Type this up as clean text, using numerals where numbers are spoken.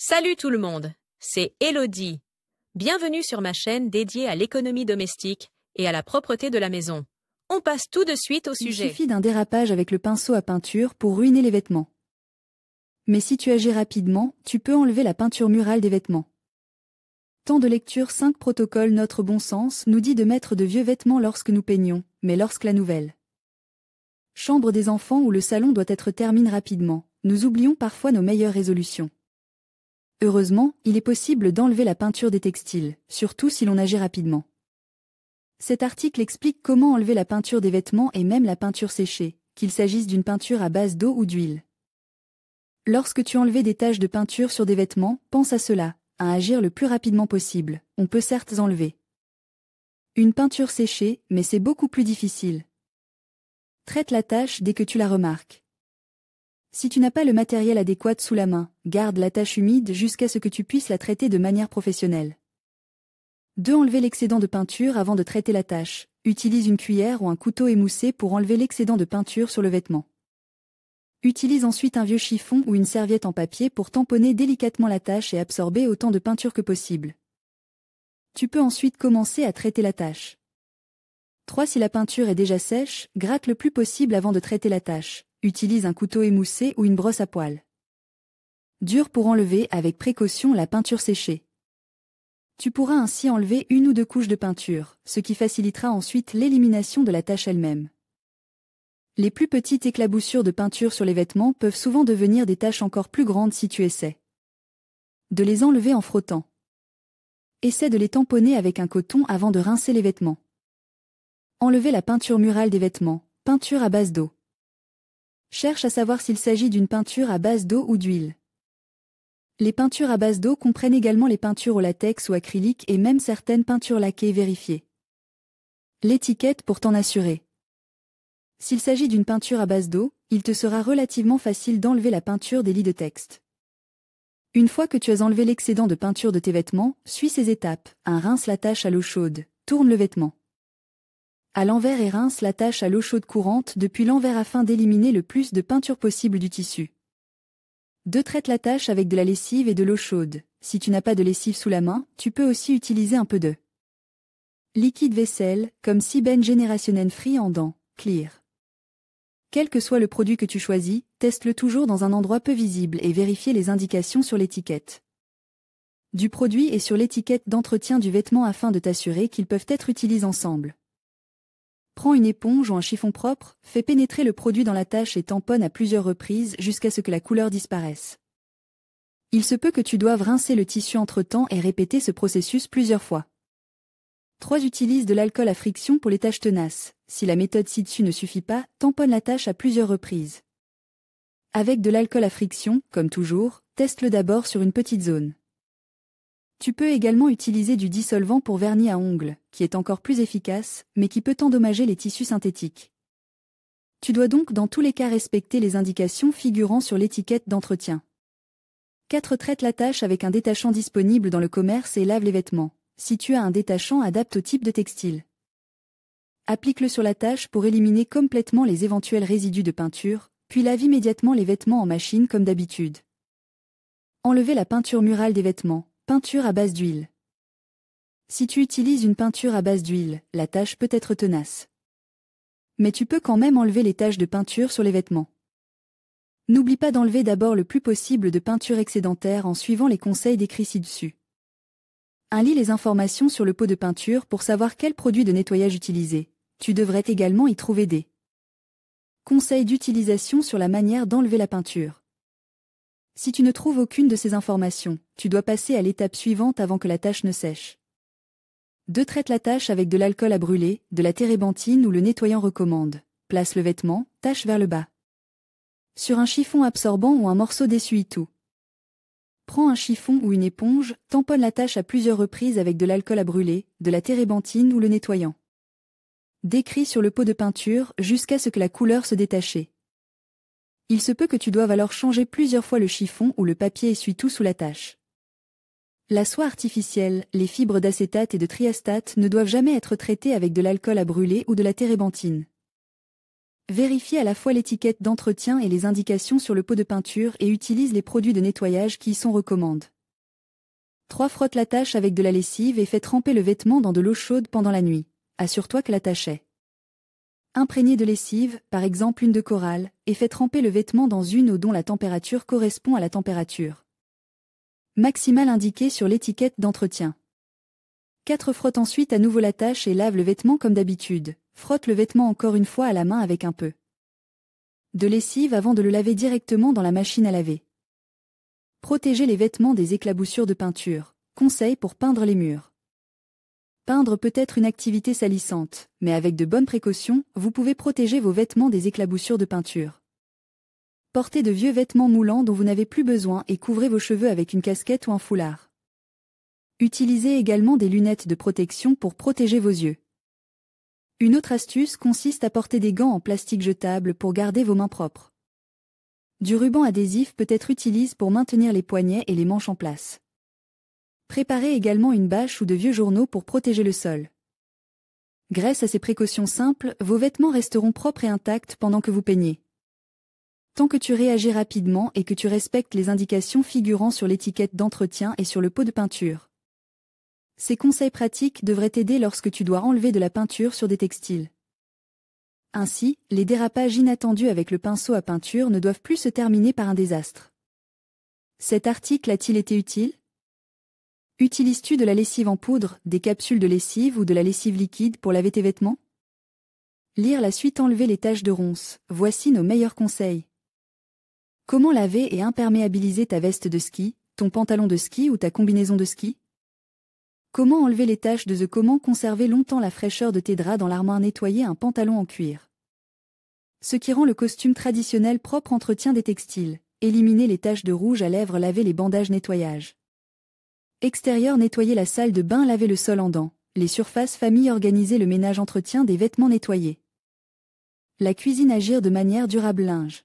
Salut tout le monde, c'est Elodie. Bienvenue sur ma chaîne dédiée à l'économie domestique et à la propreté de la maison. On passe tout de suite au sujet. Il suffit d'un dérapage avec le pinceau à peinture pour ruiner les vêtements. Mais si tu agis rapidement, tu peux enlever la peinture murale des vêtements. Temps de lecture 5 protocole. Notre bon sens nous dit de mettre de vieux vêtements lorsque nous peignons, mais lorsque la nouvelle chambre des enfants ou le salon doit être terminé rapidement, nous oublions parfois nos meilleures résolutions. Heureusement, il est possible d'enlever la peinture des textiles, surtout si l'on agit rapidement. Cet article explique comment enlever la peinture des vêtements et même la peinture séchée, qu'il s'agisse d'une peinture à base d'eau ou d'huile. Lorsque tu enlèves des taches de peinture sur des vêtements, pense à cela, à agir le plus rapidement possible. On peut certes enlever une peinture séchée, mais c'est beaucoup plus difficile. Traite la tache dès que tu la remarques. Si tu n'as pas le matériel adéquat sous la main, garde la tache humide jusqu'à ce que tu puisses la traiter de manière professionnelle. 2. Enlever l'excédent de peinture avant de traiter la tache. Utilise une cuillère ou un couteau émoussé pour enlever l'excédent de peinture sur le vêtement. Utilise ensuite un vieux chiffon ou une serviette en papier pour tamponner délicatement la tache et absorber autant de peinture que possible. Tu peux ensuite commencer à traiter la tache. 3. Si la peinture est déjà sèche, gratte le plus possible avant de traiter la tache. Utilise un couteau émoussé ou une brosse à poils. Dur pour enlever avec précaution la peinture séchée. Tu pourras ainsi enlever 1 ou 2 couches de peinture, ce qui facilitera ensuite l'élimination de la tache elle-même. Les plus petites éclaboussures de peinture sur les vêtements peuvent souvent devenir des taches encore plus grandes si tu essaies de les enlever en frottant. Essaie de les tamponner avec un coton avant de rincer les vêtements. Enlever la peinture murale des vêtements, peinture à base d'eau. Cherche à savoir s'il s'agit d'une peinture à base d'eau ou d'huile. Les peintures à base d'eau comprennent également les peintures au latex ou acrylique et même certaines peintures laquées vérifiées. L'étiquette pour t'en assurer. S'il s'agit d'une peinture à base d'eau, il te sera relativement facile d'enlever la peinture des lits de texte. Une fois que tu as enlevé l'excédent de peinture de tes vêtements, suis ces étapes. 1. Rince la tache à l'eau chaude. Tourne le vêtement à l'envers et rince la tache à l'eau chaude courante depuis l'envers afin d'éliminer le plus de peinture possible du tissu. 2. Traite la tache avec de la lessive et de l'eau chaude. Si tu n'as pas de lessive sous la main, tu peux aussi utiliser un peu de liquide vaisselle, comme Siben Generation Free en dents, Clear. Quel que soit le produit que tu choisis, teste-le toujours dans un endroit peu visible et vérifie les indications sur l'étiquette du produit et sur l'étiquette d'entretien du vêtement afin de t'assurer qu'ils peuvent être utilisés ensemble. Prends une éponge ou un chiffon propre, fais pénétrer le produit dans la tache et tamponne à plusieurs reprises jusqu'à ce que la couleur disparaisse. Il se peut que tu doives rincer le tissu entre-temps et répéter ce processus plusieurs fois. 3. Utilise de l'alcool à friction pour les taches tenaces. Si la méthode ci-dessus ne suffit pas, tamponne la tache à plusieurs reprises. Avec de l'alcool à friction, comme toujours, teste-le d'abord sur une petite zone. Tu peux également utiliser du dissolvant pour vernis à ongles, qui est encore plus efficace, mais qui peut endommager les tissus synthétiques. Tu dois donc dans tous les cas respecter les indications figurant sur l'étiquette d'entretien. 4. Traite la tache avec un détachant disponible dans le commerce et lave les vêtements. Si tu as un détachant, adapte au type de textile. Applique-le sur la tache pour éliminer complètement les éventuels résidus de peinture, puis lave immédiatement les vêtements en machine comme d'habitude. Enlever la peinture murale des vêtements. Peinture à base d'huile. Si tu utilises une peinture à base d'huile, la tache peut être tenace. Mais tu peux quand même enlever les taches de peinture sur les vêtements. N'oublie pas d'enlever d'abord le plus possible de peinture excédentaire en suivant les conseils décrits ci-dessus. 1. Lis les informations sur le pot de peinture pour savoir quel produit de nettoyage utiliser. Tu devrais également y trouver des conseils d'utilisation sur la manière d'enlever la peinture. Si tu ne trouves aucune de ces informations, tu dois passer à l'étape suivante avant que la tache ne sèche. 2. Traite la tache avec de l'alcool à brûler, de la térébenthine ou le nettoyant recommande. Place le vêtement, tache vers le bas sur un chiffon absorbant ou un morceau d'essuie-tout. Prends un chiffon ou une éponge, tamponne la tache à plusieurs reprises avec de l'alcool à brûler, de la térébenthine ou le nettoyant. Décris sur le pot de peinture jusqu'à ce que la couleur se détache. Il se peut que tu doives alors changer plusieurs fois le chiffon ou le papier essuie-tout sous la tache. La soie artificielle, les fibres d'acétate et de triastate ne doivent jamais être traitées avec de l'alcool à brûler ou de la térébenthine. Vérifie à la fois l'étiquette d'entretien et les indications sur le pot de peinture et utilise les produits de nettoyage qui y sont recommandés. 3. Frotte la tâche avec de la lessive et fais tremper le vêtement dans de l'eau chaude pendant la nuit. Assure-toi que la tâche est imprégnée de lessive, par exemple une de corail, et fais tremper le vêtement dans une eau dont la température correspond à la température maximale indiquée sur l'étiquette d'entretien. 4. Frotte ensuite à nouveau la tâche et lave le vêtement comme d'habitude. Frotte le vêtement encore une fois à la main avec un peu de lessive avant de le laver directement dans la machine à laver. Protéger les vêtements des éclaboussures de peinture. Conseil pour peindre les murs. Peindre peut être une activité salissante, mais avec de bonnes précautions, vous pouvez protéger vos vêtements des éclaboussures de peinture. Portez de vieux vêtements moulants dont vous n'avez plus besoin et couvrez vos cheveux avec une casquette ou un foulard. Utilisez également des lunettes de protection pour protéger vos yeux. Une autre astuce consiste à porter des gants en plastique jetable pour garder vos mains propres. Du ruban adhésif peut être utilisé pour maintenir les poignets et les manches en place. Préparez également une bâche ou de vieux journaux pour protéger le sol. Grâce à ces précautions simples, vos vêtements resteront propres et intacts pendant que vous peignez. Tant que tu réagis rapidement et que tu respectes les indications figurant sur l'étiquette d'entretien et sur le pot de peinture. Ces conseils pratiques devraient t'aider lorsque tu dois enlever de la peinture sur des textiles. Ainsi, les dérapages inattendus avec le pinceau à peinture ne doivent plus se terminer par un désastre. Cet article a-t-il été utile? Utilises-tu de la lessive en poudre, des capsules de lessive ou de la lessive liquide pour laver tes vêtements? Lire la suite. Enlever les taches de ronces. Voici nos meilleurs conseils. Comment laver et imperméabiliser ta veste de ski, ton pantalon de ski ou ta combinaison de ski? Comment enlever les taches de comment conserver longtemps la fraîcheur de tes draps dans l'armoire? Nettoyer un pantalon en cuir. Ce qui rend le costume traditionnel propre. Entretien des textiles. Éliminer les taches de rouge à lèvres. Laver les bandages. Nettoyage extérieur. Nettoyer la salle de bain. Laver le sol en dents. Les surfaces. Famille. Organiser le ménage. Entretien des vêtements. Nettoyer la cuisine. Agir de manière durable. Linge.